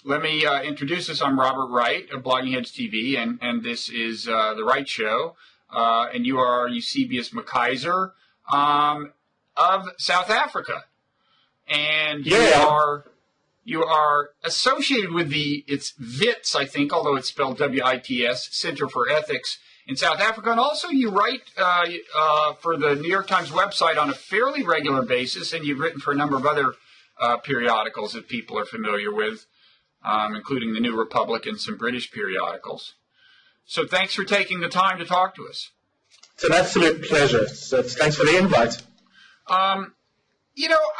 let me introduce us. I'm Robert Wright of Blogging Heads TV, and this is The Wright Show. And you are Eusebius McKaiser of South Africa. And you are associated with it's Wits, I think, although it's spelled W-I-T-S, Center for Ethics in South Africa. And also you write for the New York Times website on a fairly regular basis, and you've written for a number of other periodicals that people are familiar with, including the New Republic and some British periodicals. So thanks for taking the time to talk to us. It's an absolute pleasure. So thanks for the invite.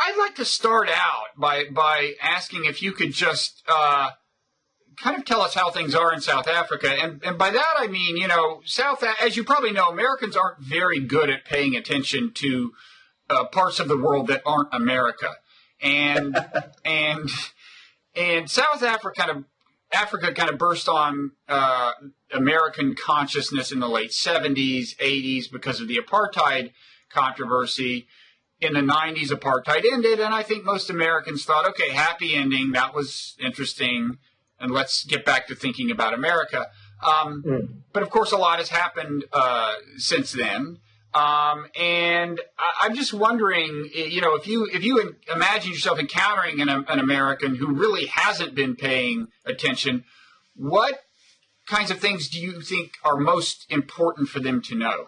I'd like to start out by asking if you could just kind of tell us how things are in South Africa. And by that I mean, as you probably know, Americans aren't very good at paying attention to parts of the world that aren't America. And South Africa kind of burst on American consciousness in the late 70s, 80s because of the apartheid controversy. In the 90s, apartheid ended, and I think most Americans thought, okay, happy ending, that was interesting, and let's get back to thinking about America. But, of course, a lot has happened since then. And I'm just wondering, if you imagine yourself encountering an American who really hasn't been paying attention, what kinds of things do you think are most important for them to know?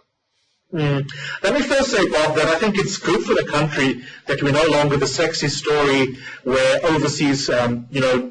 Let me first say, Bob, that I think it's good for the country that we're no longer the sexy story where overseas,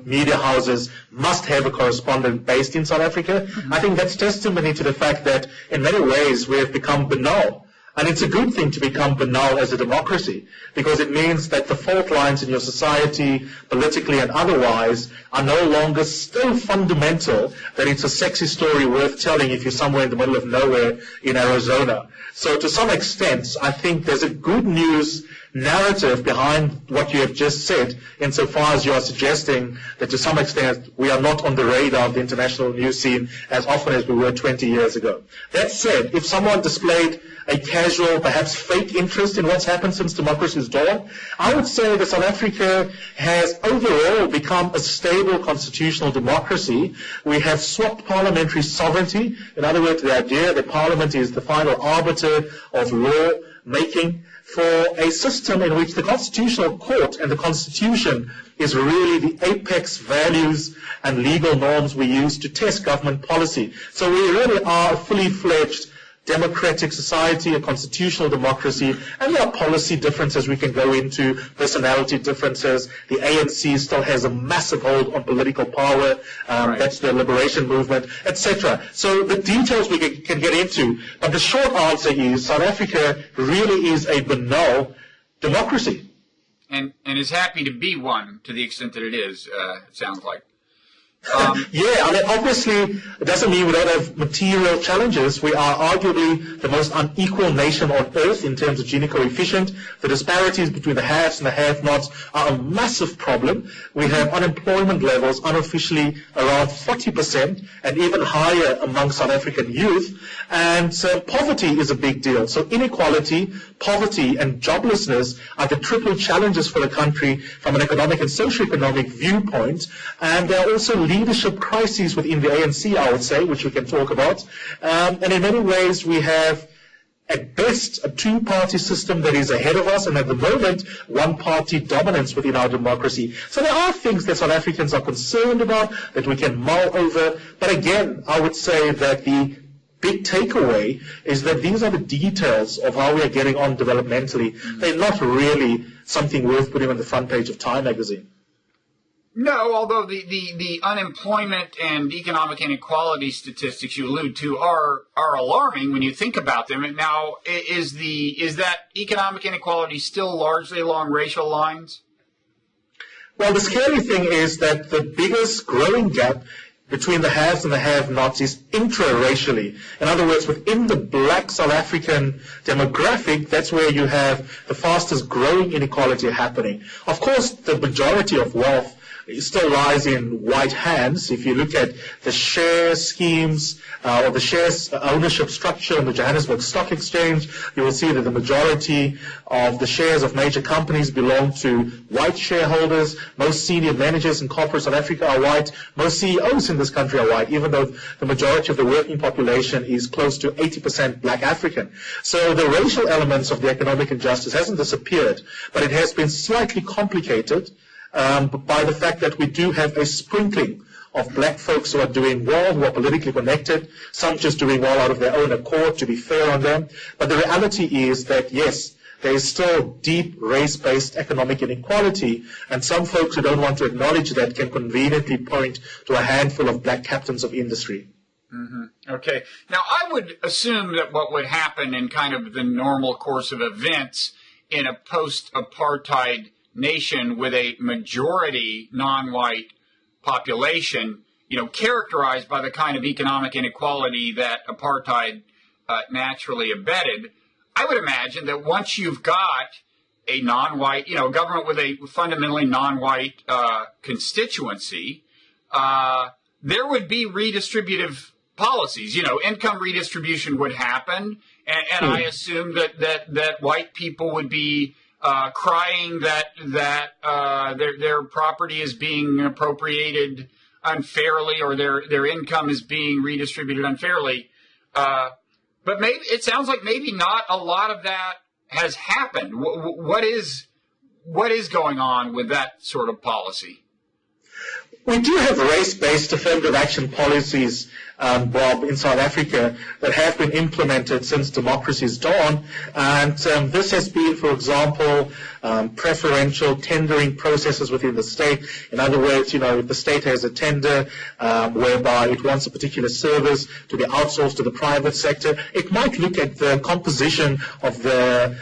media houses must have a correspondent based in South Africa. I think that's testimony to the fact that in many ways we have become banal. And it's a good thing to become banal as a democracy, because it means that the fault lines in your society, politically and otherwise, are no longer so fundamental that it's a sexy story worth telling if you're somewhere in the middle of nowhere in Arizona. So to some extent, I think there's a good news narrative behind what you have just said, insofar as you are suggesting that to some extent we are not on the radar of the international news scene as often as we were 20 years ago. That said, if someone displayed a casual, perhaps fake interest in what's happened since democracy's dawn, I would say that South Africa has overall become a stable constitutional democracy. We have swapped parliamentary sovereignty. In other words, the idea that parliament is the final arbiter of law making, for a system in which the constitutional court and the constitution is really the apex values and legal norms we use to test government policy. So we really are a fully fledged democratic society, a constitutional democracy, and there are policy differences we can go into, personality differences. The ANC still has a massive hold on political power. That's the liberation movement, etc. So the details we can get into, but the short answer is South Africa really is a banal democracy. And is happy to be one to the extent that it is, it sounds like. Obviously, it doesn't mean we don't have material challenges. We are arguably the most unequal nation on earth in terms of Gini coefficient. The disparities between the haves and the have-nots are a massive problem. We have unemployment levels unofficially around 40% and even higher among South African youth. And so poverty is a big deal. So inequality, poverty, and joblessness are the triple challenges for the country from an economic and socio-economic viewpoint. And there are also leadership crises within the ANC, I would say, which we can talk about. And in many ways, we have, at best, a two-party system that is ahead of us, and at the moment, one-party dominance within our democracy. So there are things that South Africans are concerned about that we can mull over. But again, I would say that the big takeaway is that these are the details of how we are getting on developmentally. They're not really something worth putting on the front page of Time magazine. No, although the unemployment and economic inequality statistics you allude to are alarming when you think about them. And now, is that economic inequality still largely along racial lines? Well, the scary thing is that the biggest growing gap between the haves and the have-nots is intra-racially. In other words, within the black South African demographic, that's where you have the fastest growing inequality happening. Of course, the majority of wealth still lies in white hands. If you look at the share schemes or the shares ownership structure in the Johannesburg Stock Exchange, you will see that the majority of the shares of major companies belong to white shareholders. Most senior managers in corporate South Africa are white. Most CEOs in this country are white, even though the majority of the working population is close to 80% black African. So the racial elements of the economic injustice hasn't disappeared, but it has been slightly complicated by the fact that we do have a sprinkling of black folks who are doing well, who are politically connected, some just doing well out of their own accord, to be fair on them. But the reality is that, yes, there is still deep race-based economic inequality, and some folks who don't want to acknowledge that can conveniently point to a handful of black captains of industry. Mm-hmm. Okay. Now, I would assume that what would happen in kind of the normal course of events in a post-apartheid nation with a majority non-white population, characterized by the kind of economic inequality that apartheid naturally embedded, I would imagine that once you've got a non-white, government with a fundamentally non-white constituency, there would be redistributive policies. Income redistribution would happen, and I assume that white people would be crying that their property is being appropriated unfairly, or their income is being redistributed unfairly. But maybe it sounds like maybe not a lot of that has happened. What is going on with that sort of policy? We do have race-based affirmative action policies, Bob, in South Africa that have been implemented since democracy's dawn. And this has been, for example, preferential tendering processes within the state. In other words, if the state has a tender whereby it wants a particular service to be outsourced to the private sector, it might look at the composition of the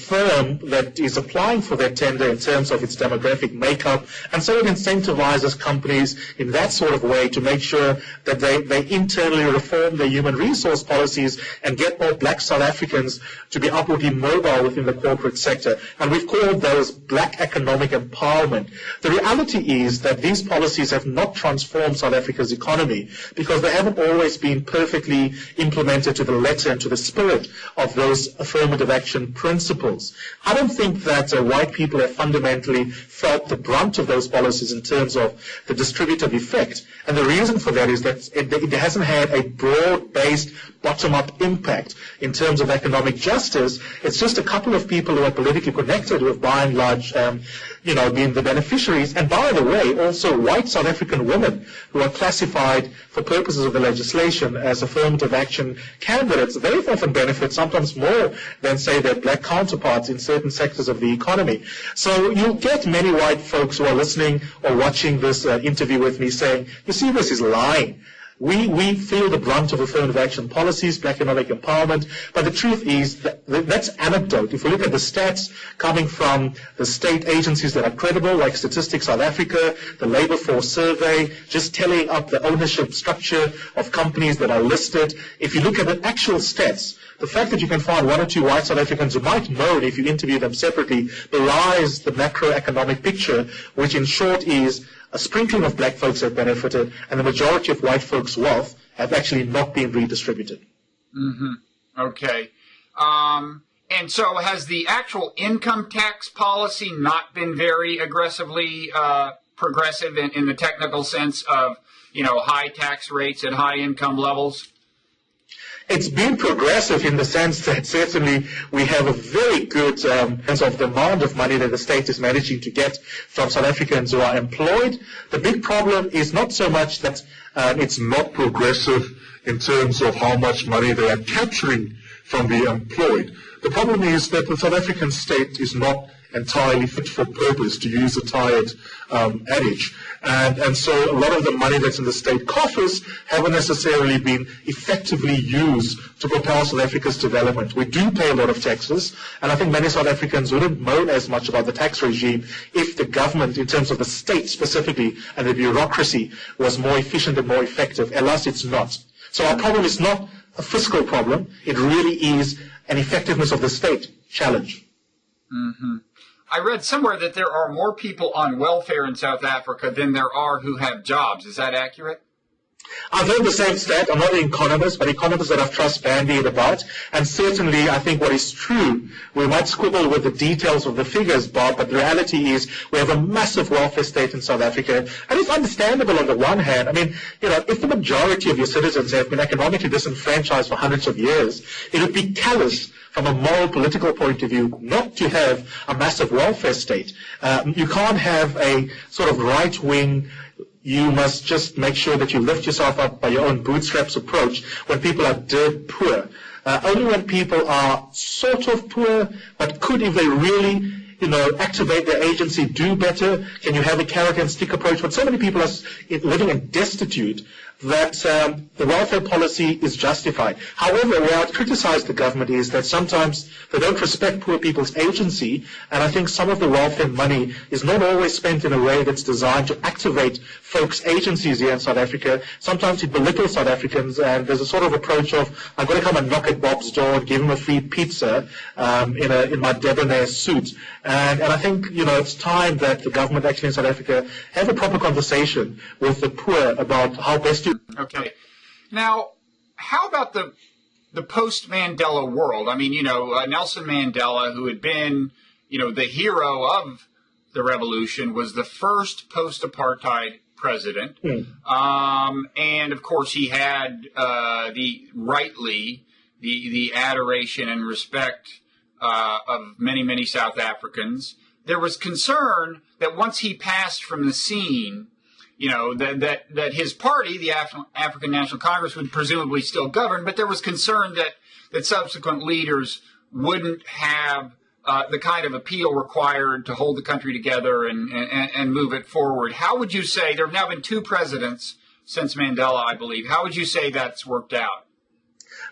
firm that is applying for that tender in terms of its demographic makeup. And so it incentivizes companies in that sort of way to make sure that they internally reform their human resource policies and get more black South Africans to be upwardly mobile within the corporate sector. And we've called those black economic empowerment. The reality is that these policies have not transformed South Africa's economy because they haven't always been perfectly implemented to the letter and to the spirit of those affirmative action principles. I don't think that white people have fundamentally felt the brunt of those policies in terms of the distributive effect. And the reason for that is that it hasn't had a broad-based, bottom-up impact in terms of economic justice. It's just a couple of people who are politically connected who have, by and large, been the beneficiaries. And by the way, also white South African women who are classified for purposes of the legislation as affirmative action candidates, they often benefit sometimes more than, say, their black counterparts in certain sectors of the economy. So you'll get many white folks who are listening or watching this interview with me saying, you see, this is lying. We feel the brunt of affirmative action policies, black economic empowerment, but the truth is that's anecdote. If we look at the stats coming from the state agencies that are credible, like Statistics South Africa, the Labour Force Survey, just telling up the ownership structure of companies that are listed, if you look at the actual stats, the fact that you can find one or two white South Africans who might know if you interview them separately belies the macroeconomic picture, which in short is a sprinkling of black folks have benefited, and the majority of white folks' wealth have actually not been redistributed. Mm-hmm. Okay. And so has the actual income tax policy not been very aggressively progressive in the technical sense of, high tax rates at high income levels? It's been progressive in the sense that certainly we have a very good sense of the amount of money that the state is managing to get from South Africans who are employed. The big problem is not so much that it's not progressive in terms of how much money they are capturing from the employed. The problem is that the South African state is not entirely fit for purpose, to use a tired adage. And so a lot of the money that's in the state coffers haven't necessarily been effectively used to propel South Africa's development. We do pay a lot of taxes, and I think many South Africans wouldn't moan as much about the tax regime if the government, in terms of the state specifically, and the bureaucracy, was more efficient and more effective. Alas, it's not. So our problem is not a fiscal problem. It really is an effectiveness of the state challenge. Mm-hmm. I read somewhere that there are more people on welfare in South Africa than there are who have jobs. Is that accurate? I've heard the same stat. I'm not an economist, but economists that I've trust bandied about. And certainly, I think what is true, we might squibble with the details of the figures, Bob, but the reality is we have a massive welfare state in South Africa. And it's understandable on the one hand. I mean, if the majority of your citizens have been economically disenfranchised for hundreds of years, it would be callous from a moral political point of view not to have a massive welfare state. You can't have a sort of right-wing, you must just make sure that you lift yourself up by your own bootstraps approach when people are dirt poor. Only when people are sort of poor, but could, if they really, activate their agency, do better, can you have a carrot and stick approach. But so many people are living in destitute that the welfare policy is justified. However, where I'd criticize the government is that sometimes they don't respect poor people's agency, and I think some of the welfare money is not always spent in a way that's designed to activate folks' agencies here in South Africa. Sometimes it belittles South Africans, and there's a sort of approach of, I'm going to come and knock at Bob's door and give him a free pizza in my debonair suit. And I think, it's time that the government actually in South Africa have a proper conversation with the poor about how best to... Okay. Now, how about the post-Mandela world? I mean, Nelson Mandela, who had been, the hero of the revolution, was the first post-apartheid president. And, of course, he had the adoration and respect of many, many South Africans. There was concern that once he passed from the scene, that his party, the African National Congress, would presumably still govern, but there was concern that subsequent leaders wouldn't have the kind of appeal required to hold the country together and move it forward. How would you say, there have now been 2 presidents since Mandela, I believe, how would you say that's worked out?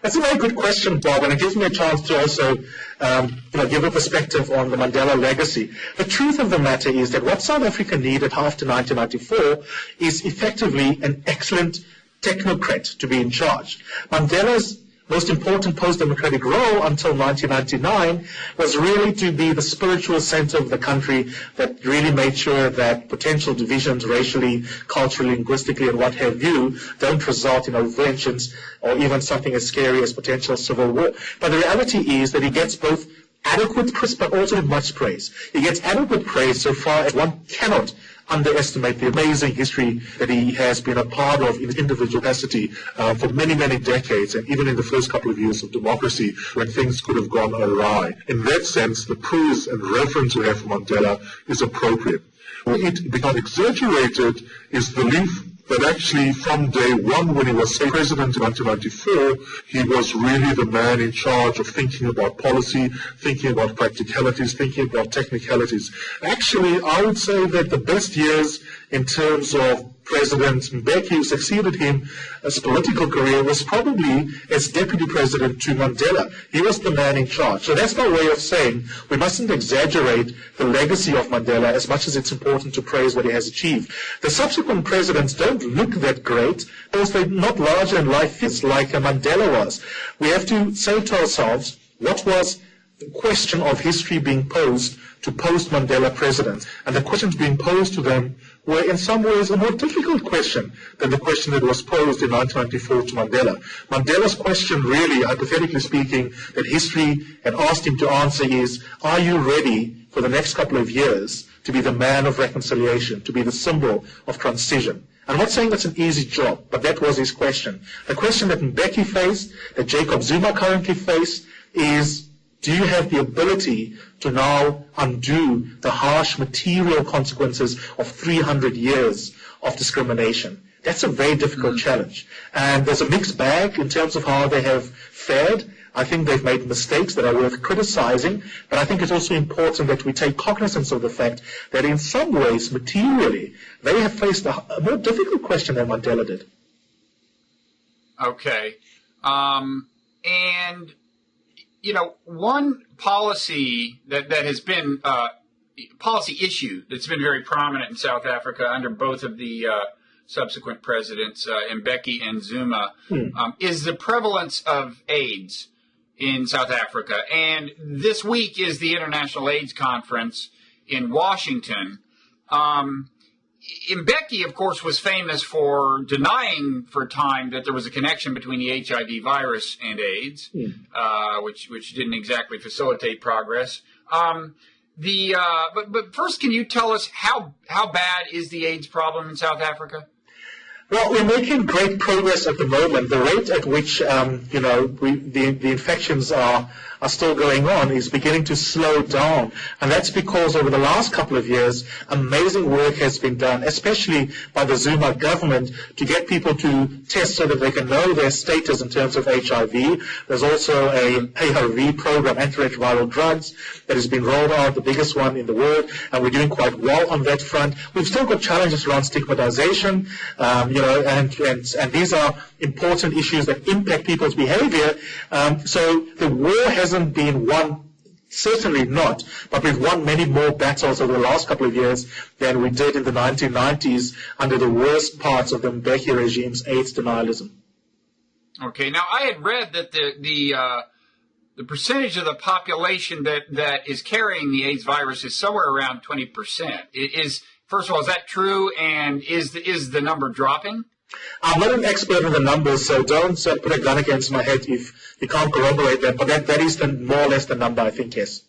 That's a very good question, Bob, and it gives me a chance to also give a perspective on the Mandela legacy. The truth of the matter is that what South Africa needed after 1994 is effectively an excellent technocrat to be in charge. Mandela's most important post-democratic role until 1999 was really to be the spiritual center of the country that really made sure that potential divisions racially, culturally, linguistically, and what have you don't result in inventions or even something as scary as potential civil war. But the reality is that he gets both adequate praise but also much praise. He gets adequate praise so far as one cannot underestimate the amazing history that he has been a part of in individual capacity for many, many decades, and even in the first couple of years of democracy when things could have gone awry. In that sense, the praise and reverence we have for Mandela is appropriate. Where it becomes exaggerated is the belief that actually from day one when he was president in 1994, he was really the man in charge of thinking about policy, thinking about practicalities, thinking about technicalities. Actually, I would say that the best years in terms of President Mbeki, who succeeded him as political career, was probably as deputy president to Mandela. He was the man in charge. So that's my way of saying we mustn't exaggerate the legacy of Mandela as much as it's important to praise what he has achieved. The subsequent presidents don't look that great because they're not larger in life figures like Mandela was. We have to say to ourselves, what was the question of history being posed to post-Mandela presidents? And the questions being posed to them were in some ways a more difficult question than the question that was posed in 1994 to Mandela. Mandela's question really, hypothetically speaking, that history had asked him to answer is, are you ready for the next couple of years to be the man of reconciliation, to be the symbol of transition? I'm not saying that's an easy job, but that was his question. The question that Mbeki faced, that Jacob Zuma currently face, is, do you have the ability to now undo the harsh material consequences of 300 years of discrimination? That's a very difficult challenge. And there's a mixed bag in terms of how they have fared. I think they've made mistakes that are worth criticizing, but I think it's also important that we take cognizance of the fact that in some ways, materially, they have faced a more difficult question than Mandela did. Okay. And one policy that has been policy issue that's been very prominent in South Africa under both of the subsequent presidents, Mbeki and Zuma, is the prevalence of AIDS in South Africa. And this week is the International AIDS Conference, in Washington. Mbeki, of course, was famous for denying for a time that there was a connection between the HIV virus and AIDS, which didn't exactly facilitate progress. But first, can you tell us how bad is the AIDS problem in South Africa? Well, we're making great progress at the moment. The rate at which the infections are still going on is beginning to slow down, and that's because over the last couple of years, amazing work has been done, especially by the Zuma government, to get people to test so that they can know their status in terms of HIV. There's also a ARV program, antiretroviral drugs, that has been rolled out, the biggest one in the world, and we're doing quite well on that front. We've still got challenges around stigmatization, and these are important issues that impact people's behavior. So the war hasn't been won, certainly not, but we've won many more battles over the last couple of years than we did in the 1990s under the worst parts of the Mbeki regime's AIDS denialism. Okay, now I had read that the percentage of the population that is carrying the AIDS virus is somewhere around 20%. First of all, is that true, and is the number dropping? I'm not an expert in the numbers, so don't put a gun against my head if you can't corroborate that, but that is more or less the number, I think, yes.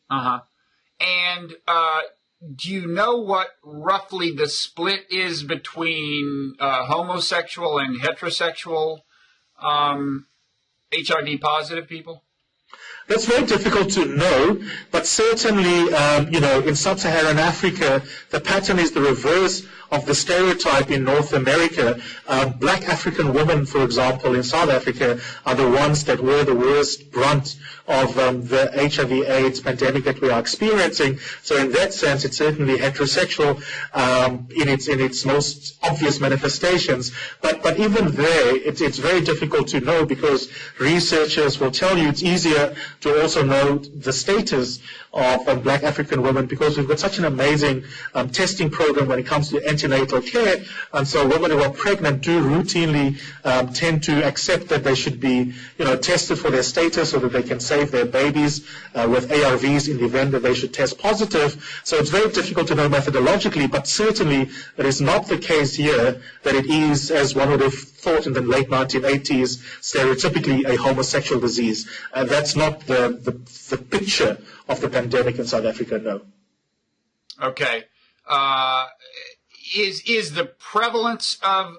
Uh-huh. And do you know what roughly the split is between homosexual and heterosexual HIV-positive people? That's very difficult to know, but certainly, in sub-Saharan Africa, the pattern is the reverse of the stereotype in North America. Black African women, for example, in South Africa, are the ones that were the worst brunt of the HIV/AIDS pandemic that we are experiencing. So in that sense, it's certainly heterosexual in its most obvious manifestations. But even there, it's very difficult to know, because researchers will tell you it's easier to also know the status of Black African women, because we've got such an amazing testing program when it comes to antenatal care, and so women who are pregnant do routinely tend to accept that they should be, tested for their status so that they can save their babies with ARVs in the event that they should test positive. So it's very difficult to know methodologically, but certainly it is not the case here that it is, as one would have thought in the late 1980s, stereotypically a homosexual disease. And that's not the picture of the pandemic in South Africa, no. Okay. Is the prevalence of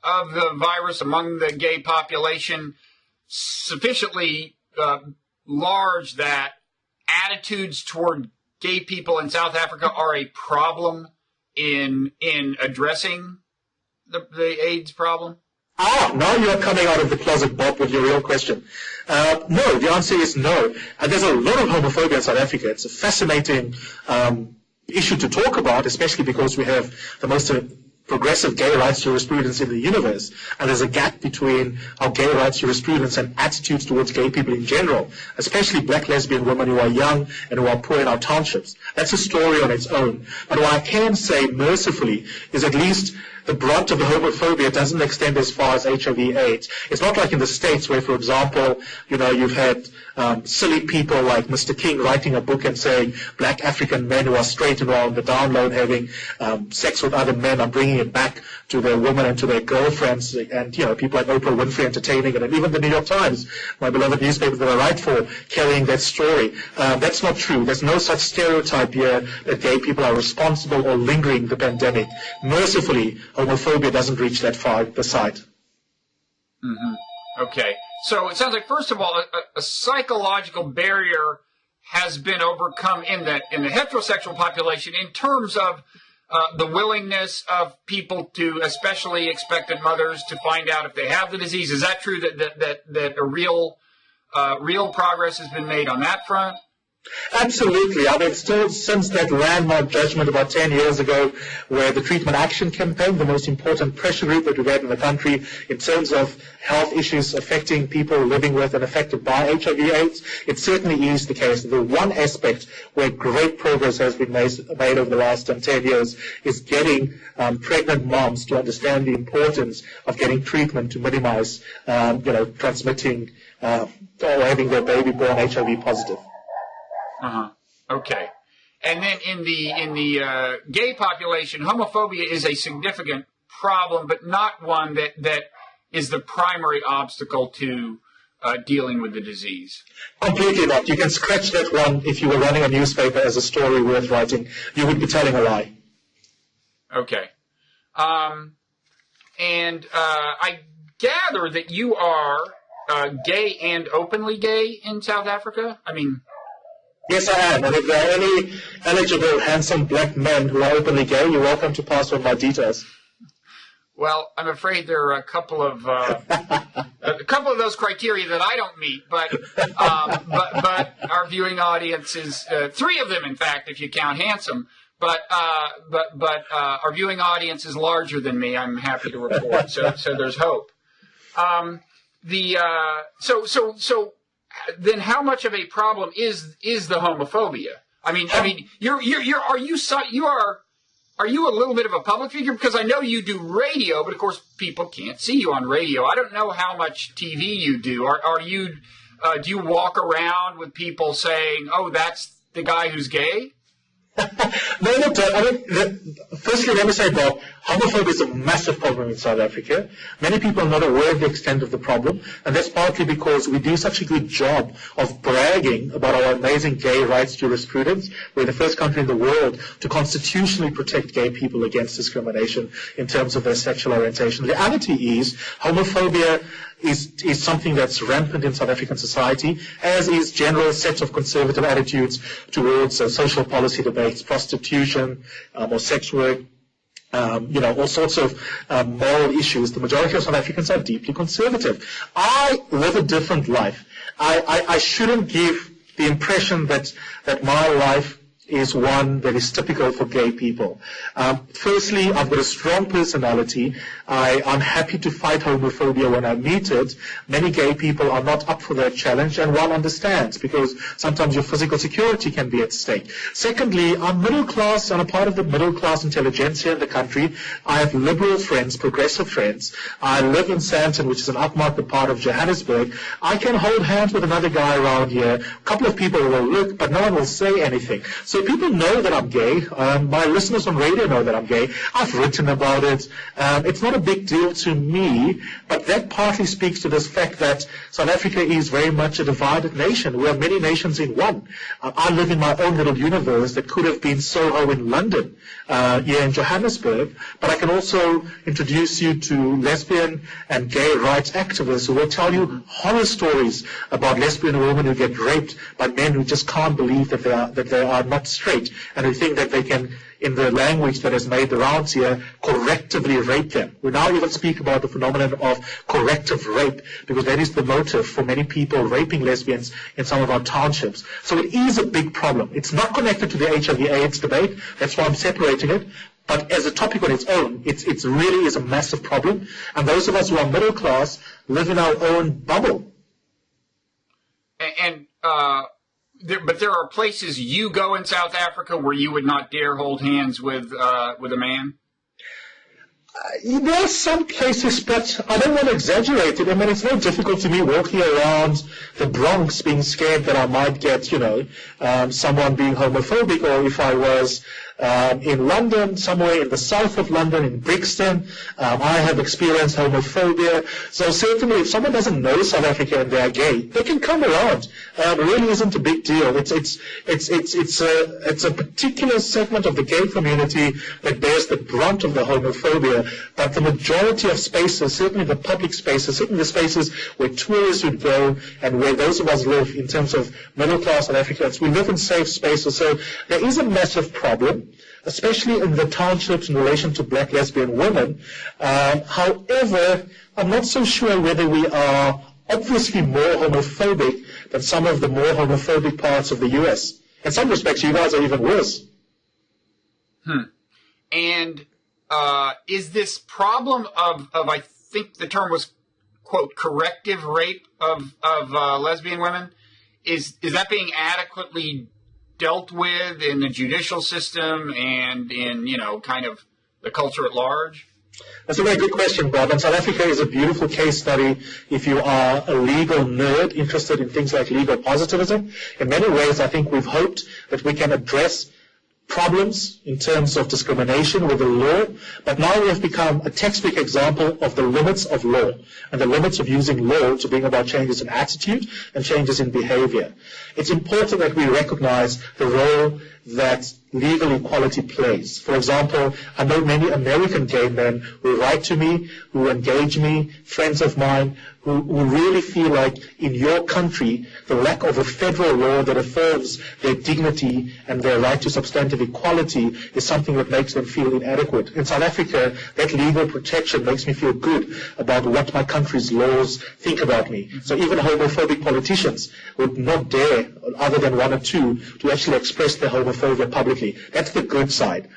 the virus among the gay population sufficiently large that attitudes toward gay people in South Africa are a problem in addressing the AIDS problem? Now you're coming out of the closet, Bob, with your real question. No, the answer is no. And there's a lot of homophobia in South Africa. It's a fascinating issue to talk about, especially because we have the most progressive gay rights jurisprudence in the universe, and there's a gap between our gay rights jurisprudence and attitudes towards gay people in general, especially black lesbian women who are young and who are poor in our townships. That's a story on its own. But what I can say mercifully is at least the brunt of the homophobia doesn't extend as far as HIV/AIDS. It's not like in the States where, for example, you've had silly people like Mr. King writing a book and saying black African men who are straight and are on the download having sex with other men are bringing it back to their women and to their girlfriends, and people like Oprah Winfrey entertaining it, and even the New York Times, my beloved newspaper that I write for, carrying that story. That's not true. There's no such stereotype here that gay people are responsible or lingering the pandemic. Mercifully, homophobia doesn't reach that far beside. Mm-hmm. Okay. So it sounds like, first of all, a psychological barrier has been overcome in the heterosexual population in terms of the willingness of people to, especially expectant mothers, to find out if they have the disease. Is that true, that a real progress has been made on that front? Absolutely. I mean, still since that landmark judgment about 10 years ago, where the Treatment Action Campaign, the most important pressure group that we've had in the country in terms of health issues affecting people living with and affected by HIV/AIDS, it certainly is the case. The one aspect where great progress has been made over the last 10 years is getting pregnant moms to understand the importance of getting treatment to minimize, transmitting or having their baby born HIV positive. Uh-huh. Okay. And then in the gay population, homophobia is a significant problem, but not one that is the primary obstacle to dealing with the disease. Completely not. You can scratch that one if you were running a newspaper as a story worth writing. You would be telling a lie. Okay. And I gather that you are gay and openly gay in South Africa? I mean... Yes, I am. And if there are any eligible, handsome black men who are openly gay, you're welcome to pass on my details. Well, I'm afraid there are a couple of those criteria that I don't meet, but our viewing audience is 3 of them, in fact, if you count handsome. But our viewing audience is larger than me. I'm happy to report. So there's hope. So then how much of a problem is the homophobia? I mean, are you a little bit of a public figure? Because I know you do radio, but of course people can't see you on radio. I don't know how much TV you do. Do you walk around with people saying, "Oh, that's the guy who's gay"? No, not that. Firstly, let me say, Bob, homophobia is a massive problem in South Africa. Many people are not aware of the extent of the problem, and that's partly because we do such a good job of bragging about our amazing gay rights jurisprudence. We're the first country in the world to constitutionally protect gay people against discrimination in terms of their sexual orientation. The reality is, homophobia is something that's rampant in South African society, as is general set of conservative attitudes towards social policy debates, prostitution, or sex work, all sorts of moral issues. The majority of South Africans are deeply conservative. I live a different life. I shouldn't give the impression that my life is one that is typical for gay people. Firstly, I've got a strong personality. I'm happy to fight homophobia when I meet it. Many gay people are not up for that challenge, and one understands, because sometimes your physical security can be at stake. Secondly, I'm middle class, and a part of the middle class intelligentsia in the country. I have liberal friends, progressive friends. I live in Sandton, which is an upmarket part of Johannesburg. I can hold hands with another guy around here. A couple of people will look, but no one will say anything. So people know that I'm gay. My listeners on radio know that I'm gay. I've written about it. It's not a big deal to me, but that partly speaks to this fact that South Africa is very much a divided nation. We are many nations in one. I live in my own little universe that could have been Soho in London, here in Johannesburg, but I can also introduce you to lesbian and gay rights activists who will tell you horror stories about lesbian women who get raped by men who just can't believe that they are not straight, and who think that they can, in the language that has made the rounds here, correctively rape them. We now even speak about the phenomenon of corrective rape, because that is the motive for many people raping lesbians in some of our townships. So it is a big problem. It's not connected to the HIV/AIDS debate. That's why I'm separating it. But as a topic on its own, it really is a massive problem. And those of us who are middle class live in our own bubble. But there are places you go in South Africa where you would not dare hold hands with a man? There are some cases, but I don't want to exaggerate it. I mean, it's not difficult to me walking around the Bronx being scared that I might get, someone being homophobic, or if I was in London, somewhere in the south of London, in Brixton, I have experienced homophobia. So certainly, if someone doesn't know South Africa and they're gay, they can come around. It really isn't a big deal. It's a particular segment of the gay community that bears the brunt of the homophobia. But the majority of spaces, certainly the public spaces, certainly the spaces where tourists would go and where those of us live in terms of middle class South Africans, we live in safe spaces. So there is a massive problem, especially in the townships in relation to black lesbian women. However, I'm not so sure whether we are obviously more homophobic than some of the more homophobic parts of the U.S. In some respects, you guys are even worse. And is this problem of I think the term was, quote, corrective rape of lesbian women, is that being adequately dealt with in the judicial system and in, kind of the culture at large? That's a very good question, Bob. And South Africa is a beautiful case study if you are a legal nerd interested in things like legal positivism. In many ways, I think we've hoped that we can address problems in terms of discrimination with the law, but now we have become a textbook example of the limits of law and the limits of using law to bring about changes in attitude and changes in behavior. It's important that we recognize the role that legal equality plays. For example, I know many American gay men who write to me, who engage me, friends of mine, who really feel like in your country, the lack of a federal law that affirms their dignity and their right to substantive equality is something that makes them feel inadequate. In South Africa, that legal protection makes me feel good about what my country's laws think about me. So even homophobic politicians would not dare, other than one or two, to actually express their homophobia publicly. That's the good side.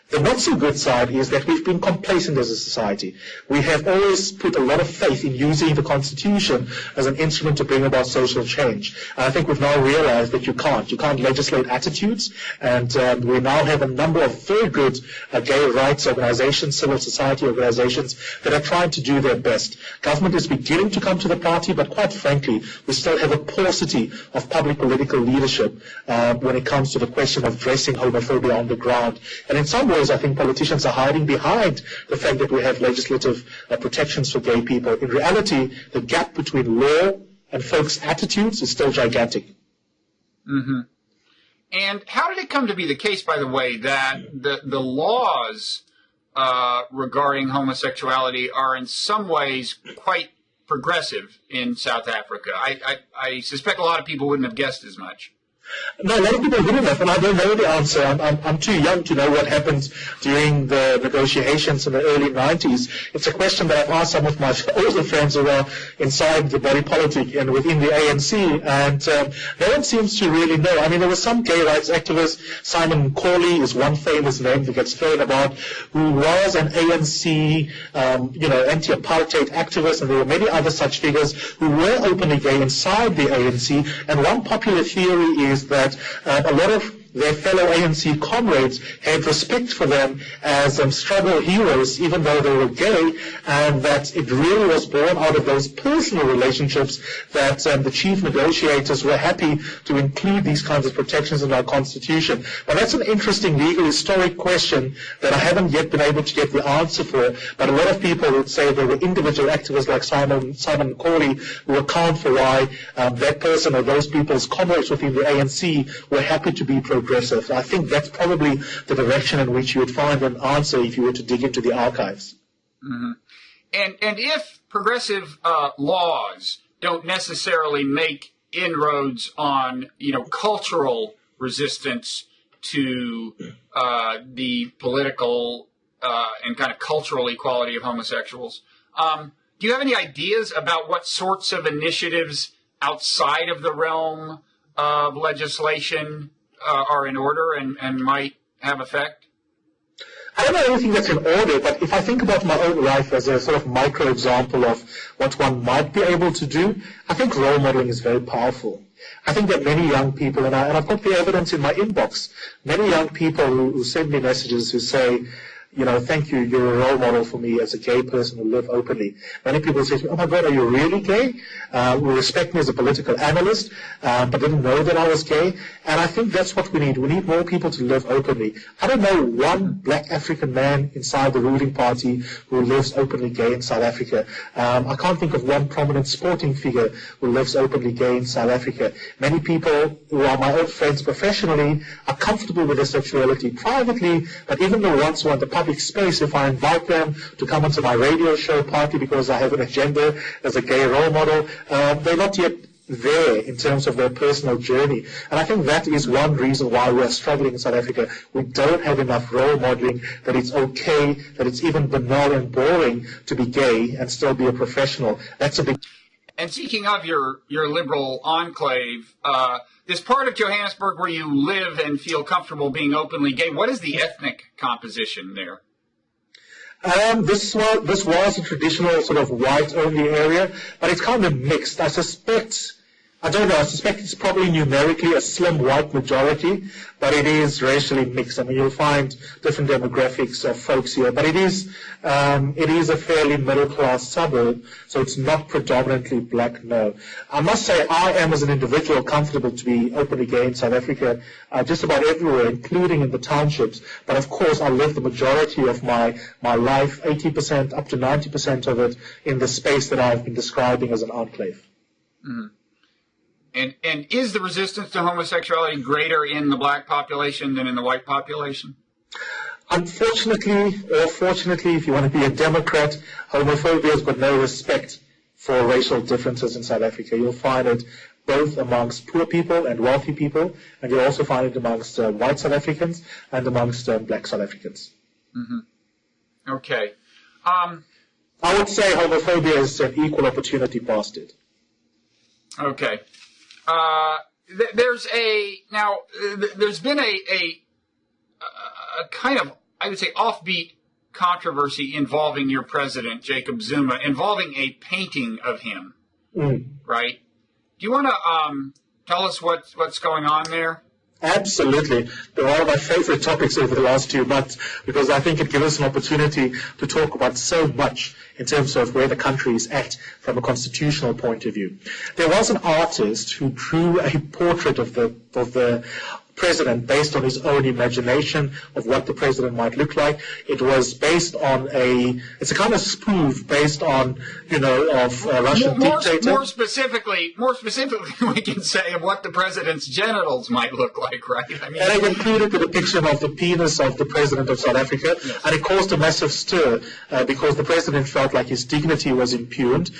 The not so good side is that we've been complacent as a society. We have always put a lot of faith in using the Constitution as an instrument to bring about social change. And I think we've now realized that you can't. You can't legislate attitudes. And we now have a number of very good gay rights organizations, civil society organizations that are trying to do their best. Government is beginning to come to the party, but quite frankly, we still have a paucity of public political leadership when it comes to the question of addressing homophobia on the ground. And in some ways, I think politicians are hiding behind the fact that we have legislative protections for gay people. In reality, the gap between law and folks' attitudes is still gigantic. Mm-hmm. And how did it come to be the case, by the way, that the laws regarding homosexuality are in some ways quite progressive in South Africa? I suspect a lot of people wouldn't have guessed as much. No, a lot of people wouldn't have, and I don't know the answer. I'm too young to know what happened during the negotiations in the early 90s. It's a question that I've asked some of my older friends who are inside the body politic and within the ANC, and no one seems to really know. I mean, there were some gay rights activists. Simon Corley is one famous name that gets thrown about, who was an ANC, anti-apartheid activist, and there were many other such figures who were openly gay inside the ANC. And one popular theory is that a lot of their fellow ANC comrades had respect for them as struggle heroes, even though they were gay, and that it really was born out of those personal relationships that the chief negotiators were happy to include these kinds of protections in our Constitution. But that's an interesting legal historic question that I haven't yet been able to get the answer for, but a lot of people would say there were individual activists like Simon Corley who account for why that person or those people's comrades within the ANC were happy to be progressive. I think that's probably the direction in which you would find an answer if you were to dig into the archives. Mm-hmm. And if progressive laws don't necessarily make inroads on cultural resistance to the political and kind of cultural equality of homosexuals, do you have any ideas about what sorts of initiatives outside of the realm of legislation are in order and might have effect? I don't know anything that's in order, but if I think about my own life as a sort of micro example of what one might be able to do, I think role modeling is very powerful. I think that many young people, and I've got the evidence in my inbox, many young people who send me messages who say, thank you, you're a role model for me as a gay person who live openly. Many people say to me, oh my God, are you really gay? Who respect me as a political analyst, but didn't know that I was gay. And I think that's what we need. We need more people to live openly. I don't know one black African man inside the ruling party who lives openly gay in South Africa. I can't think of one prominent sporting figure who lives openly gay in South Africa. Many people who are my own friends professionally are comfortable with their sexuality privately, but even the ones who are in the public space, if I invite them to come onto my radio show, partly because I have an agenda as a gay role model, they're not yet there in terms of their personal journey. And I think that is one reason why we are struggling in South Africa. We don't have enough role modeling that it's okay, that it's even banal and boring to be gay and still be a professional. That's a big... And speaking of your liberal enclave, this part of Johannesburg where you live and feel comfortable being openly gay, what is the ethnic composition there? This was a traditional sort of white-only area, but it's kind of mixed. I suspect I don't know. I suspect it's probably numerically a slim white majority, but it is racially mixed. I mean, you'll find different demographics of folks here, but it is a fairly middle-class suburb, so it's not predominantly black, no. I must say I am, as an individual, comfortable to be openly gay in South Africa, just about everywhere, including in the townships. But of course, I live the majority of my life, 80% up to 90% of it, in the space that I've been describing as an enclave. Mm-hmm. And is the resistance to homosexuality greater in the black population than in the white population? Unfortunately, or fortunately, if you want to be a Democrat, homophobia has got no respect for racial differences in South Africa. You'll find it both amongst poor people and wealthy people, and you'll also find it amongst white South Africans and amongst black South Africans. Mm-hmm. Okay. I would say homophobia is an equal opportunity bastard. Okay. There's been a kind of, I would say, offbeat controversy involving your president, Jacob Zuma, involving a painting of him, right? Do you want to tell us what's going on there? Absolutely. They're one of my favorite topics over the last 2 months, because I think it gives us an opportunity to talk about so much in terms of where the country is at from a constitutional point of view. There was an artist who drew a portrait of the president based on his own imagination of what the president might look like. It was based on it's a kind of spoof based on, of a Russian dictator. More specifically, we can say of what the president's genitals might look like, right? I mean, and it included the depiction of the penis of the president of South Africa, yes. And it caused a massive stir because the president felt like his dignity was impugned.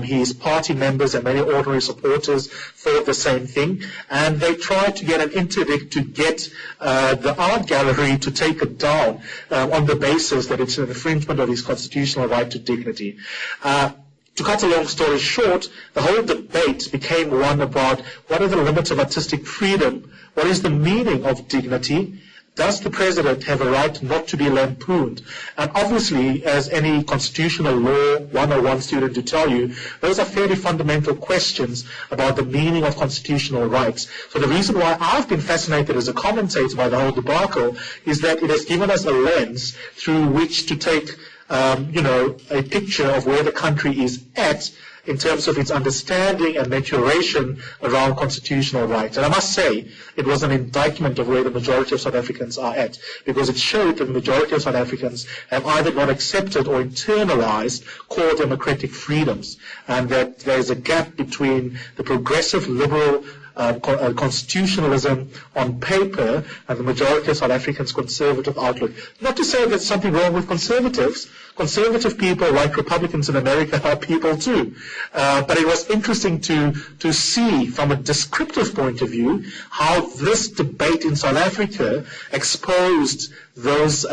His party members and many ordinary supporters thought the same thing, and they tried to get an interdict to get the art gallery to take it down on the basis that it's an infringement of his constitutional right to dignity. To cut a long story short, the whole debate became one about what are the limits of artistic freedom, what is the meaning of dignity, does the president have a right not to be lampooned? And obviously, as any constitutional law 101 student to tell you, those are fairly fundamental questions about the meaning of constitutional rights. So the reason why I've been fascinated as a commentator by the whole debacle is that it has given us a lens through which to take, a picture of where the country is at in terms of its understanding and maturation around constitutional rights. And I must say, it was an indictment of where the majority of South Africans are at, because it showed that the majority of South Africans have either not accepted or internalized core democratic freedoms, and that there is a gap between the progressive liberal constitutionalism on paper and the majority of South Africans' conservative outlook. Not to say there's something wrong with conservatives. Conservative people, like Republicans in America, are people too. But it was interesting to see from a descriptive point of view how this debate in South Africa exposed those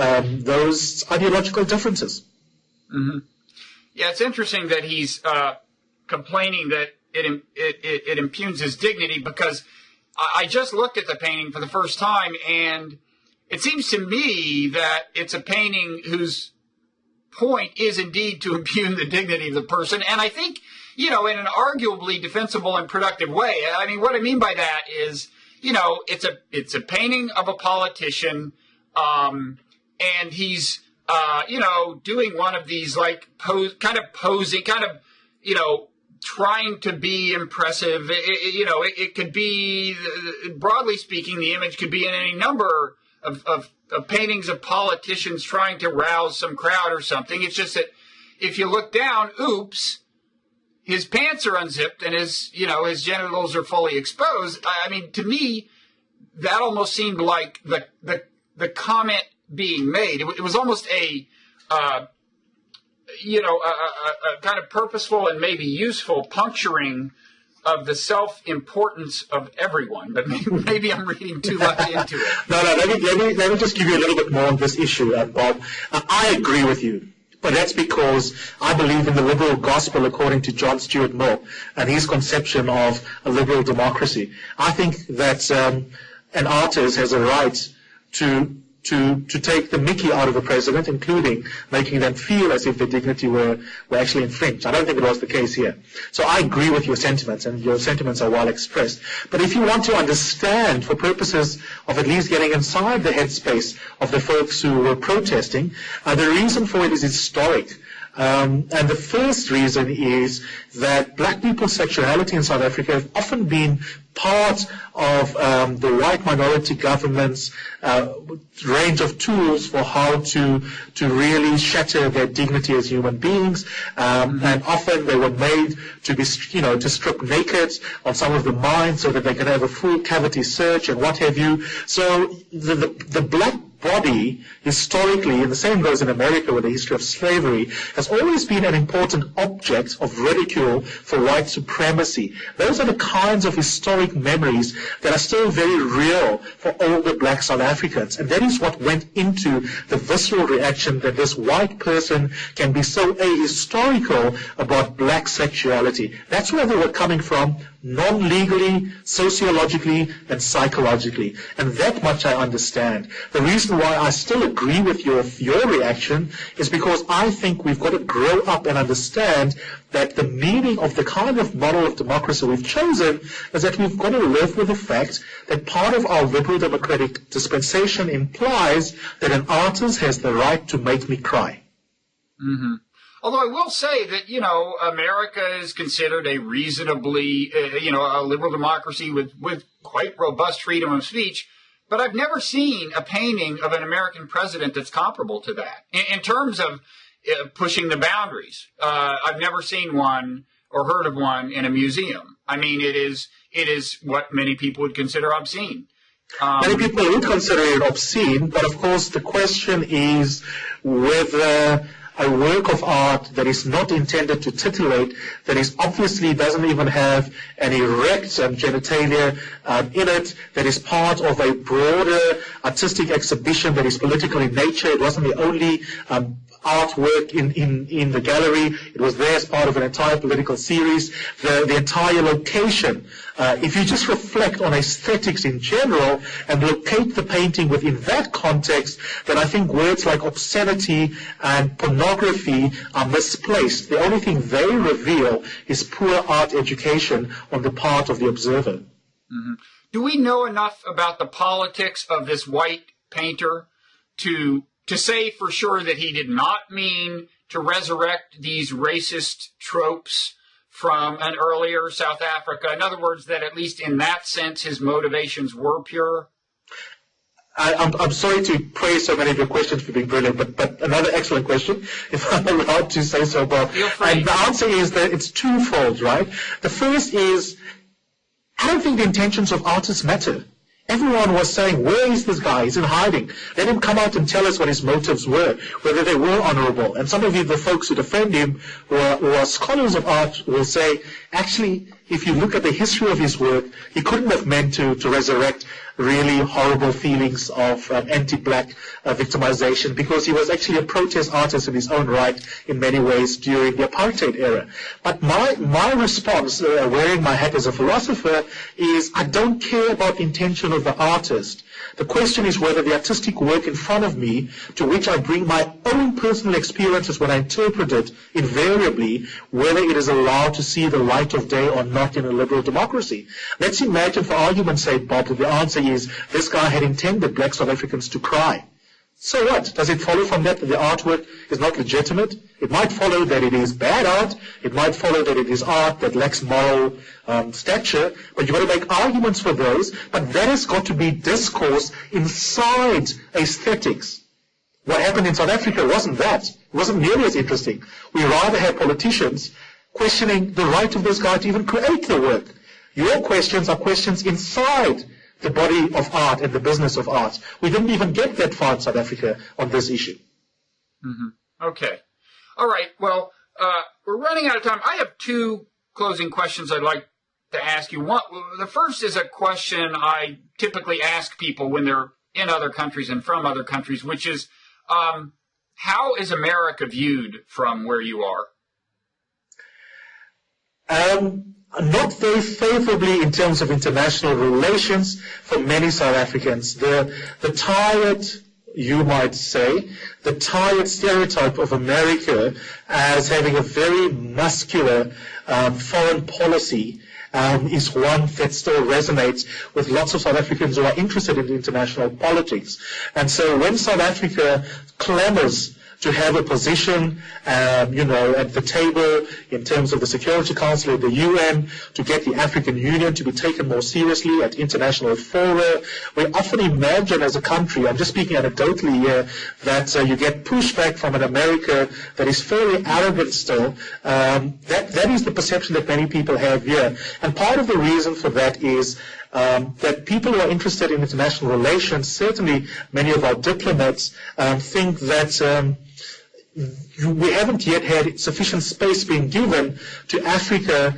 ideological differences. Mm-hmm. Yeah, it's interesting that he's complaining that it impugns his dignity, because I just looked at the painting for the first time, and it seems to me that it's a painting whose point is indeed to impugn the dignity of the person, and I think, in an arguably defensible and productive way. I mean, what I mean by that is, it's a painting of a politician, and he's, doing one of these, posing, trying to be impressive. It could be, broadly speaking, the image could be in any number of paintings of politicians trying to rouse some crowd or something. It's just that if you look down, oops, his pants are unzipped and his genitals are fully exposed. I mean, to me, that almost seemed like the comment being made. It was almost a kind of purposeful and maybe useful puncturing of the self-importance of everyone. But maybe I'm reading too much into it. No, let me just give you a little bit more on this issue, Bob. I agree with you. But that's because I believe in the liberal gospel according to John Stuart Mill and his conception of a liberal democracy. I think that an artist has a right to take the mickey out of the president, including making them feel as if their dignity were actually infringed. I don't think it was the case here. So I agree with your sentiments, and your sentiments are well expressed. But if you want to understand, for purposes of at least getting inside the headspace of the folks who were protesting, the reason for it is historic. And the first reason is that black people's sexuality in South Africa have often been part of the white minority government's range of tools for how to really shatter their dignity as human beings. And often they were made to be, to strip naked on some of the minds so that they can have a full cavity search and what have you. So the black body, historically, and the same goes in America with the history of slavery, has always been an important object of ridicule for white supremacy. Those are the kinds of historic memories that are still very real for older black South Africans. And that is what went into the visceral reaction that this white person can be so ahistorical about black sexuality. That's where they were coming from, non-legally, sociologically, and psychologically. And that much I understand. The reason why I still agree with your reaction is because I think we've got to grow up and understand that the meaning of the kind of model of democracy we've chosen is that we've got to live with the fact that part of our liberal democratic dispensation implies that an artist has the right to make me cry. Mm-hmm. Although I will say that, America is considered a reasonably, a liberal democracy with quite robust freedom of speech. But I've never seen a painting of an American president that's comparable to that in terms of pushing the boundaries. I've never seen one or heard of one in a museum. I mean, it is what many people would consider obscene. Many people would consider it obscene, but of course the question is whether a work of art that is not intended to titillate, that is obviously doesn't even have an erect genitalia in it, that is part of a broader artistic exhibition that is political in nature. It wasn't the only artwork in the gallery. It was there as part of an entire political series. The entire location, if you just reflect on aesthetics in general and locate the painting within that context, then I think words like obscenity and pornography are misplaced. The only thing they reveal is poor art education on the part of the observer. Mm-hmm. Do we know enough about the politics of this white painter to say for sure that he did not mean to resurrect these racist tropes from an earlier South Africa? In other words, that at least in that sense, his motivations were pure? I'm sorry to praise so many of your questions for being brilliant, but another excellent question, if I'm allowed to say so, Bob. Feel free. And the answer is that it's twofold, right? The first is, I don't think the intentions of artists matter. Everyone was saying, where is this guy? He's in hiding. Let him come out and tell us what his motives were, whether they were honorable. And some of you, the folks who defend him, who are scholars of art, will say, actually, if you look at the history of his work, he couldn't have meant to resurrect really horrible feelings of anti-black victimization, because he was actually a protest artist in his own right in many ways during the apartheid era. But my response, wearing my hat as a philosopher, is I don't care about the intention of the artist. The question is whether the artistic work in front of me, to which I bring my own personal experiences when I interpret it, invariably, whether it is allowed to see the light of day or not in a liberal democracy. Let's imagine, for argument's sake, Bob, that the answer is this guy had intended black South Africans to cry. So what? Does it follow from that the artwork is not legitimate? It might follow that it is bad art. It might follow that it is art that lacks moral stature. But you've got to make arguments for those. But that has got to be discourse inside aesthetics. What happened in South Africa wasn't that. It wasn't nearly as interesting. We rather had politicians questioning the right of this guy to even create the work. Your questions are questions inside the body of art and the business of art. We didn't even get that far in South Africa on this issue. Mm-hmm. Okay. All right. Well, we're running out of time. I have two closing questions I'd like to ask you. One, the first is a question I typically ask people when they're in other countries and from other countries, which is, how is America viewed from where you are? Not very favorably in terms of international relations for many South Africans. The tired you might say, the tired stereotype of America as having a very muscular foreign policy is one that still resonates with lots of South Africans who are interested in international politics. And so when South Africa clamors to have a position, at the table in terms of the Security Council of the UN, to get the African Union to be taken more seriously at international fora. We often imagine as a country, I'm just speaking anecdotally here, that you get pushback from an America that is fairly arrogant still. That is the perception that many people have here. And part of the reason for that is that people who are interested in international relations, certainly many of our diplomats, think that we haven't yet had sufficient space being given to Africa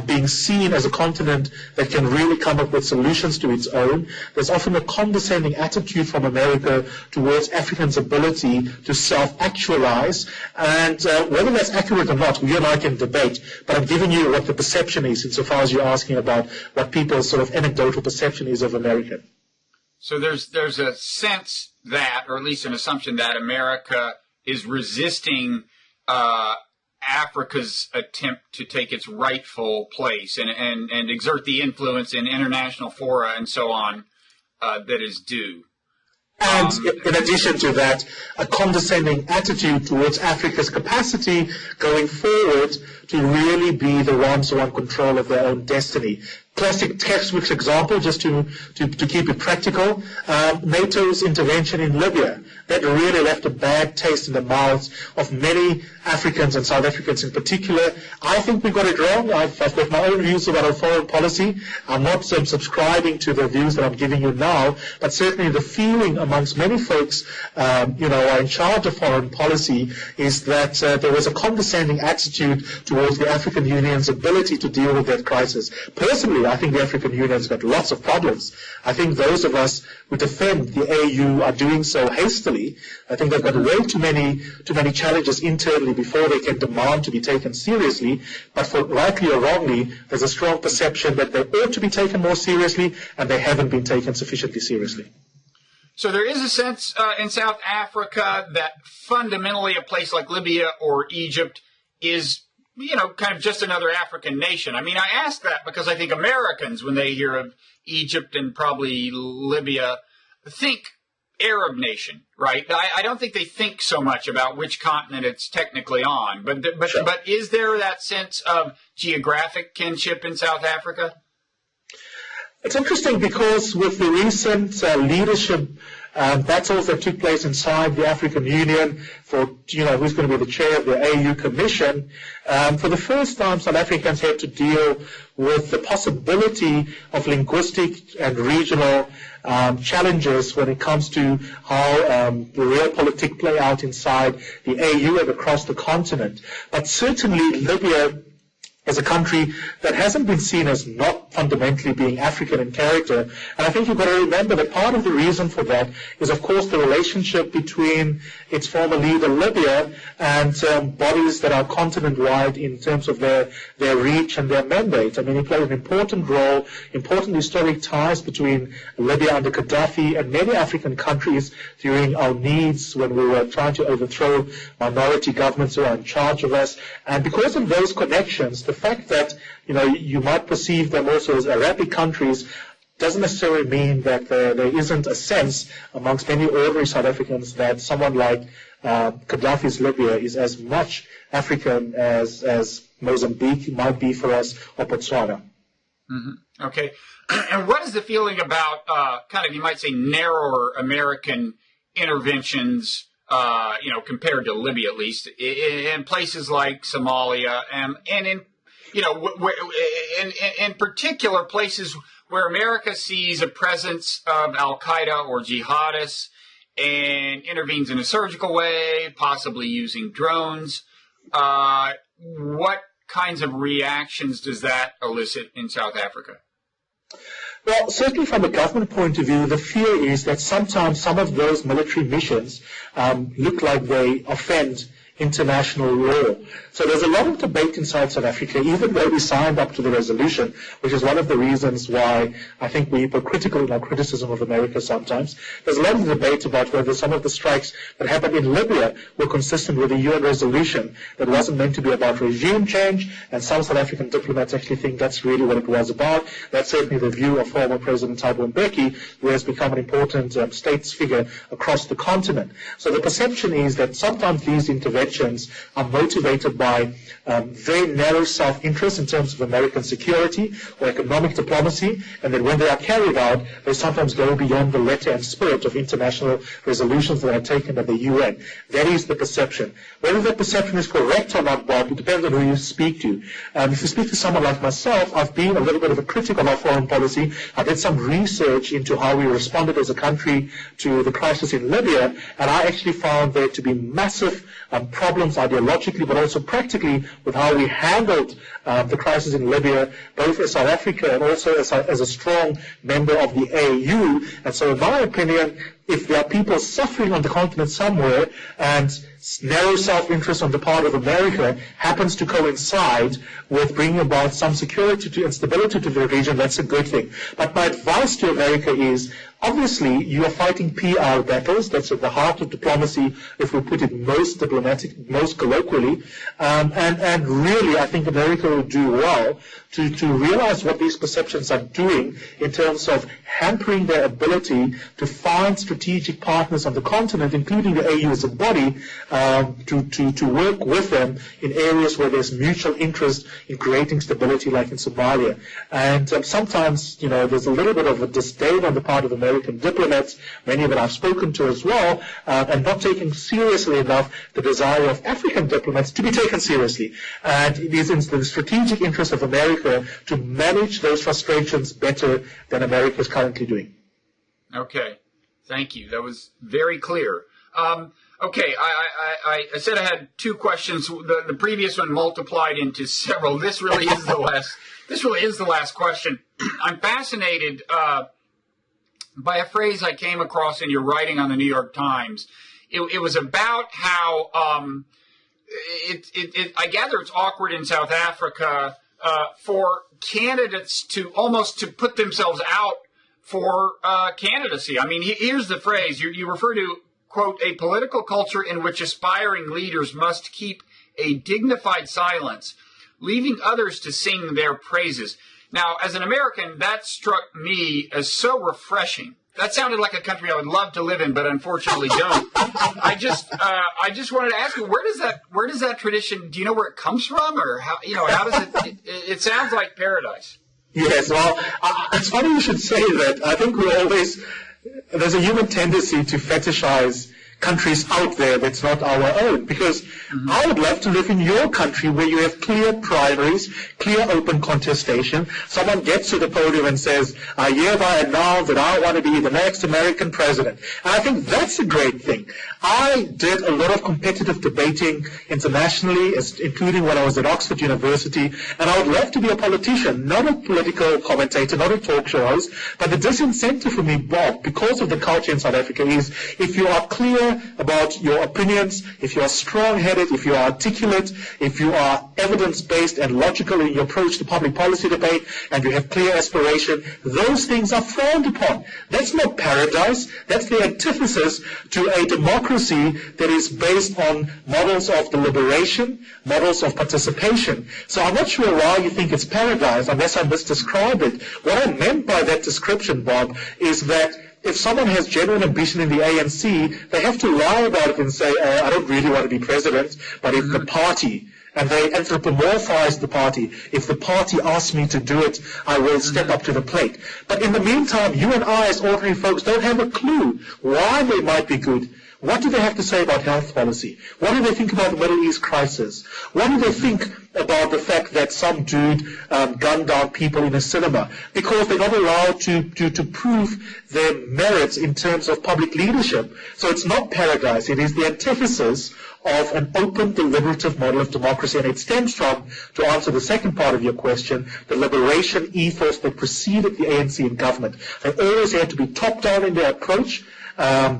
being seen as a continent that can really come up with solutions to its own. There's often a condescending attitude from America towards Africans' ability to self-actualize, and whether that's accurate or not, you and I can debate, but I'm giving you what the perception is insofar as you're asking about what people's sort of anecdotal perception is of America. So there's a sense that, or at least an assumption that America is resisting Africa's attempt to take its rightful place and exert the influence in international fora and so on that is due. And in addition to that, a condescending attitude towards Africa's capacity going forward to really be the ones who want control of their own destiny. Classic textbook example, just to keep it practical, NATO's intervention in Libya. That really left a bad taste in the mouths of many Africans and South Africans in particular. I think we got it wrong. I've got my own views about our foreign policy. I'm not subscribing to the views that I'm giving you now, but certainly the feeling amongst many folks, are in charge of foreign policy is that there was a condescending attitude towards the African Union's ability to deal with that crisis. Personally, I think the African Union's got lots of problems. I think those of us who defend the AU are doing so hastily. I think they've got way too many challenges internally before they can demand to be taken seriously. But for rightly or wrongly, there's a strong perception that they ought to be taken more seriously, and they haven't been taken sufficiently seriously. So there is a sense in South Africa that fundamentally a place like Libya or Egypt is, kind of just another African nation. I mean, I ask that because I think Americans, when they hear of Egypt and probably Libya, think Arab nation, right? I don't think they think so much about which continent it's technically on. But Sure. But is there that sense of geographic kinship in South Africa? It's interesting because with the recent leadership battles that took place inside the African Union for, who's going to be the chair of the AU Commission, for the first time South Africans had to deal with the possibility of linguistic and regional challenges when it comes to how the realpolitik play out inside the AU and across the continent. But certainly Libya as a country that hasn't been seen as not fundamentally being African in character. And I think you've got to remember that part of the reason for that is, of course, the relationship between its former leader, Libya, and bodies that are continent-wide in terms of their reach and their mandate. I mean, he played an important role, important historic ties between Libya under Gaddafi and many African countries during our needs when we were trying to overthrow minority governments who are in charge of us. And because of those connections, the fact that you might perceive them also as Arabic countries doesn't necessarily mean that there isn't a sense amongst many ordinary South Africans that someone like Gaddafi's Libya is as much African as Mozambique might be for us, or Botswana. Mm-hmm. Okay. And what is the feeling about kind of, you might say, narrower American interventions, compared to Libya at least, in places like Somalia and in in particular places where America sees a presence of Al-Qaeda or jihadists and intervenes in a surgical way, possibly using drones? What kinds of reactions does that elicit in South Africa? Well, certainly from a government point of view, the fear is that sometimes some of those military missions look like they offend international law. So there's a lot of debate inside South Africa, even though we signed up to the resolution, which is one of the reasons why I think we're hypocritical in our criticism of America sometimes. There's a lot of debate about whether some of the strikes that happened in Libya were consistent with the UN resolution that wasn't meant to be about regime change, and some South African diplomats actually think that's really what it was about. That's certainly the view of former President Thabo Mbeki, who has become an important states figure across the continent. So the perception is that sometimes these interventions are motivated by very narrow self-interest in terms of American security or economic diplomacy, and that when they are carried out, they sometimes go beyond the letter and spirit of international resolutions that are taken at the UN. That is the perception. Whether that perception is correct or not, Bob, it depends on who you speak to. If you speak to someone like myself, I've been a little bit of a critic of our foreign policy. I did some research into how we responded as a country to the crisis in Libya, and I actually found there to be massive problems ideologically, but also practically with how we handled the crisis in Libya, both as South Africa and also as a strong member of the AU. And so in my opinion, if there are people suffering on the continent somewhere and narrow self-interest on the part of America happens to coincide with bringing about some security and stability to the region, that's a good thing. But my advice to America is, obviously, you are fighting PR battles. That's at the heart of diplomacy, if we put it most diplomatic, most colloquially. And really, I think America will do well to realize what these perceptions are doing in terms of hampering their ability to find strategic partners on the continent, including the AU as a body, to work with them in areas where there's mutual interest in creating stability, like in Somalia. And sometimes, there's a little bit of a disdain on the part of American diplomats, many that I've spoken to as well, and not taking seriously enough the desire of African diplomats to be taken seriously. And it is in the strategic interest of America to manage those frustrations better than America is currently doing. Okay. Thank you. That was very clear. Okay, I said I had two questions. The previous one multiplied into several. This really is the last. This really is the last question. I'm fascinated by a phrase I came across in your writing on the New York Times. It was about how I gather it's awkward in South Africa for candidates to put themselves out for candidacy. I mean, here's the phrase. You refer to, quote, a political culture in which aspiring leaders must keep a dignified silence, leaving others to sing their praises. Now, as an American, that struck me as so refreshing. That sounded like a country I would love to live in, but unfortunately don't. I just wanted to ask you, where does that tradition, do you know where it comes from, or how does it sounds like paradise. Yes, well, it's funny you should say that. I think there's a human tendency to fetishize countries out there that's not our own, because I would love to live in your country where you have clear primaries, clear open contestation. Someone gets to the podium and says, I hereby announce that I want to be the next American president. And I think that's a great thing. I did a lot of competitive debating internationally, including when I was at Oxford University, and I would love to be a politician, not a political commentator, not a talk show host. But the disincentive for me, Bob, because of the culture in South Africa, is if you are clear about your opinions, if you are strong-headed, if you are articulate, if you are evidence-based and logical in your approach to public policy debate, and you have clear aspiration, those things are frowned upon. That's not paradise. That's the antithesis to a democracy that is based on models of deliberation, models of participation. So I'm not sure why you think it's paradise, unless I misdescribed it. What I meant by that description, Bob, is that if someone has genuine ambition in the ANC, they have to lie about it and say, I don't really want to be president, but if the party, and they anthropomorphize the party, if the party asks me to do it, I will step up to the plate. But in the meantime, you and I as ordinary folks don't have a clue why they might be good. What do they have to say about health policy? What do they think about the Middle East crisis? What do they think about the fact that some dude gunned down people in a cinema? Because they're not allowed to prove their merits in terms of public leadership. So it's not paradise. It is the antithesis of an open, deliberative model of democracy. And it stems from, to answer the second part of your question, the liberation ethos that preceded the ANC in government. They always had to be top-down in their approach.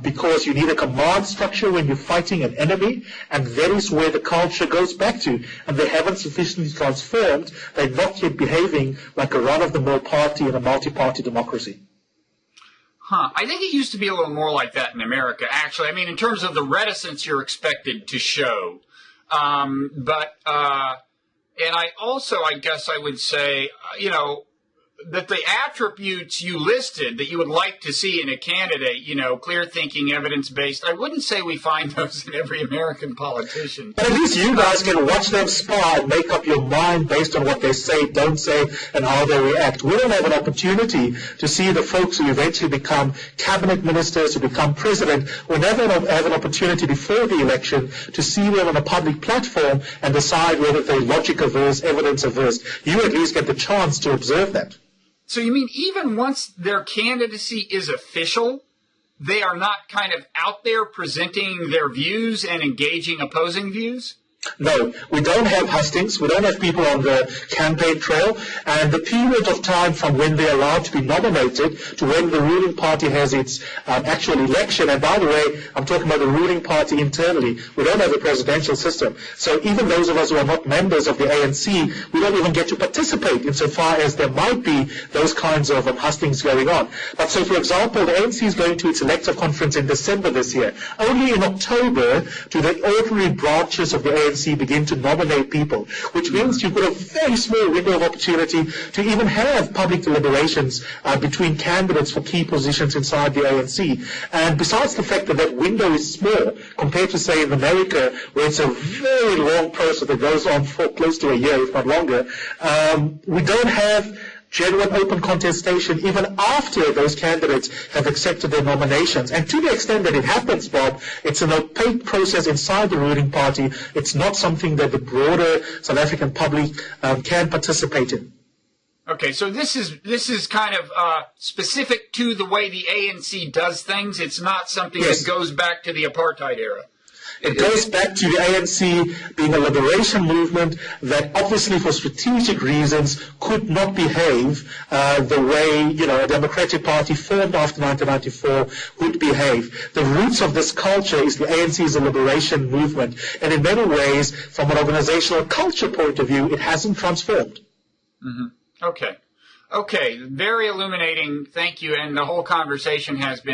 because you need a command structure when you're fighting an enemy, and that is where the culture goes back to. And they haven't sufficiently transformed. They're not yet behaving like a run-of-the-mill party in a multi-party democracy. I think it used to be a little more like that in America, actually. I mean, in terms of the reticence you're expected to show. And I also, I guess I would say, that the attributes you listed that you would like to see in a candidate, clear thinking, evidence-based, I wouldn't say we find those in every American politician. But at least you guys can watch them spar and make up your mind based on what they say, don't say, and how they react. We don't have an opportunity to see the folks who eventually become cabinet ministers, who become president. We never have an opportunity before the election to see them on a public platform and decide whether they're logic averse, evidence averse. You at least get the chance to observe that. So you mean even once their candidacy is official, they are not kind of out there presenting their views and engaging opposing views? No, we don't have hustings. We don't have people on the campaign trail. And the period of time from when they're allowed to be nominated to when the ruling party has its actual election. And by the way, I'm talking about the ruling party internally. We don't have a presidential system. So even those of us who are not members of the ANC, we don't even get to participate insofar as there might be those kinds of hustings going on. But so, for example, the ANC is going to its elective conference in December this year. Only in October do the ordinary branches of the ANC begin to nominate people, which means you've got a very small window of opportunity to even have public deliberations between candidates for key positions inside the ANC. And besides the fact that that window is small compared to, say, in America, where it's a very long process that goes on for close to a year, if not longer, we don't have genuine open contestation even after those candidates have accepted their nominations. And to the extent that it happens, Bob, it's an opaque process inside the ruling party. It's not something that the broader South African public can participate in. Okay, so this is kind of specific to the way the ANC does things. It's not something that goes back to the apartheid era. It goes back to the ANC being a liberation movement that obviously for strategic reasons could not behave the way, a democratic party formed after 1994 would behave. The roots of this culture is the ANC is a liberation movement. And in many ways, from an organizational culture point of view, it hasn't transformed. Mm-hmm. Okay. Very illuminating. Thank you. And the whole conversation has been